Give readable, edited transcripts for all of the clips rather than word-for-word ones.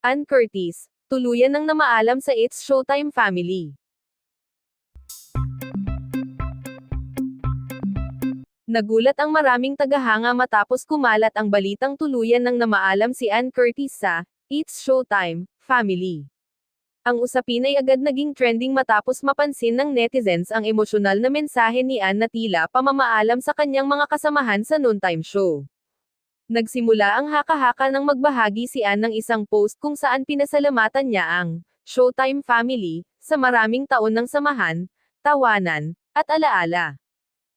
Ann Curtis, tuluyan nang namaalam sa It's Showtime family. Nagulat ang maraming tagahanga matapos kumalat ang balitang tuluyan nang namaalam si Ann Curtis sa It's Showtime family. Ang usapin ay agad naging trending matapos mapansin ng netizens ang emosyonal na mensahe ni Ann na tila pamamaalam sa kanyang mga kasamahan sa noontime show. Nagsimula ang haka-haka nang magbahagi si Ann ng isang post kung saan pinasalamatan niya ang Showtime family sa maraming taon ng samahan, tawanan, at alaala.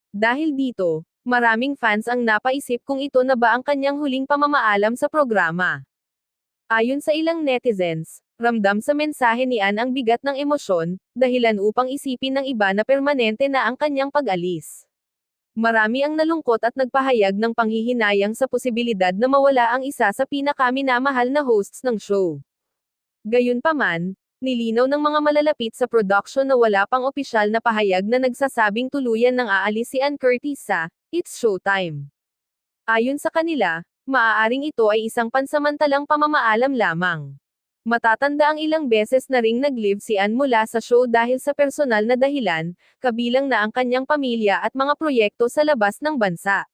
Dahil dito, maraming fans ang napaisip kung ito na ba ang kanyang huling pamamaalam sa programa. Ayon sa ilang netizens, ramdam sa mensahe ni Ann ang bigat ng emosyon, dahilan upang isipin ng iba na permanente na ang kanyang pag-alis. Marami ang nalungkot at nagpahayag ng panghihinayang sa posibilidad na mawala ang isa sa pinakaminamahal na hosts ng show. Gayunpaman, nilinaw ng mga malalapit sa production na wala pang opisyal na pahayag na nagsasabing tuluyan nang aalis si Ann Curtis sa It's Showtime. Ayon sa kanila, maaaring ito ay isang pansamantalang pamamaalam lamang. Matatanda ang ilang beses na ring nag-leave si Ann mula sa show dahil sa personal na dahilan, kabilang na ang kanyang pamilya at mga proyekto sa labas ng bansa.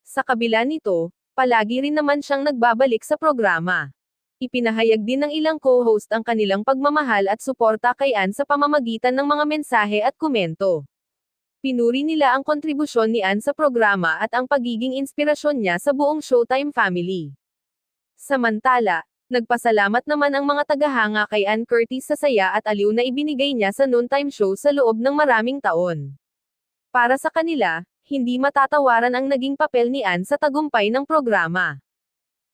Sa kabila nito, palagi rin naman siyang nagbabalik sa programa. Ipinahayag din ng ilang co-host ang kanilang pagmamahal at suporta kay Ann sa pamamagitan ng mga mensahe at komento. Pinuri nila ang kontribusyon ni Ann sa programa at ang pagiging inspirasyon niya sa buong Showtime family. Samantala, nagpasalamat naman ang mga tagahanga kay Ann Curtis sa saya at aliw na ibinigay niya sa noontime show sa loob ng maraming taon. Para sa kanila, hindi matatawaran ang naging papel ni Ann sa tagumpay ng programa.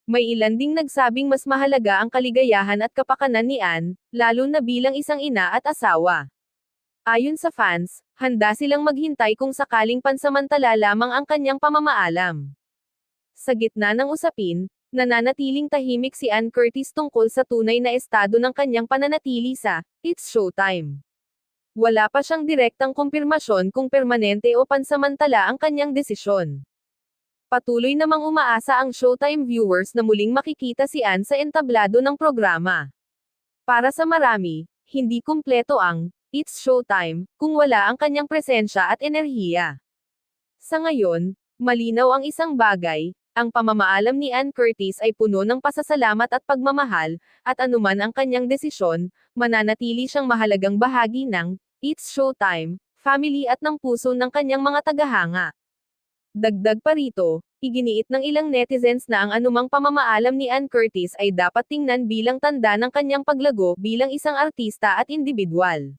May ilan ding nagsabing mas mahalaga ang kaligayahan at kapakanan ni Ann, lalo na bilang isang ina at asawa. Ayon sa fans, handa silang maghintay kung sakaling pansamantala lamang ang kanyang pamamaalam. Sa gitna ng usapin, nananatiling tahimik si Ann Curtis tungkol sa tunay na estado ng kanyang pananatili sa It's Showtime. Wala pa siyang direktang kumpirmasyon kung permanente o pansamantala ang kanyang desisyon. Patuloy namang umaasa ang Showtime viewers na muling makikita si Ann sa entablado ng programa. Para sa marami, hindi kumpleto ang It's Showtime kung wala ang kanyang presensya at enerhiya. Sa ngayon, malinaw ang isang bagay. Ang pamamaalam ni Ann Curtis ay puno ng pasasalamat at pagmamahal, at anuman ang kanyang desisyon, mananatili siyang mahalagang bahagi ng It's Showtime family at ng puso ng kanyang mga tagahanga. Dagdag pa rito, iginiit ng ilang netizens na ang anumang pamamaalam ni Ann Curtis ay dapat tingnan bilang tanda ng kanyang paglago bilang isang artista at individual.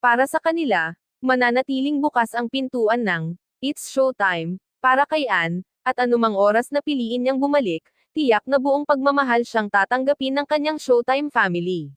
Para sa kanila, mananatiling bukas ang pintuan ng It's Showtime para kay Ann, at anumang oras na piliin niyang bumalik, tiyak na buong pagmamahal siyang tatanggapin ng kanyang Showtime family.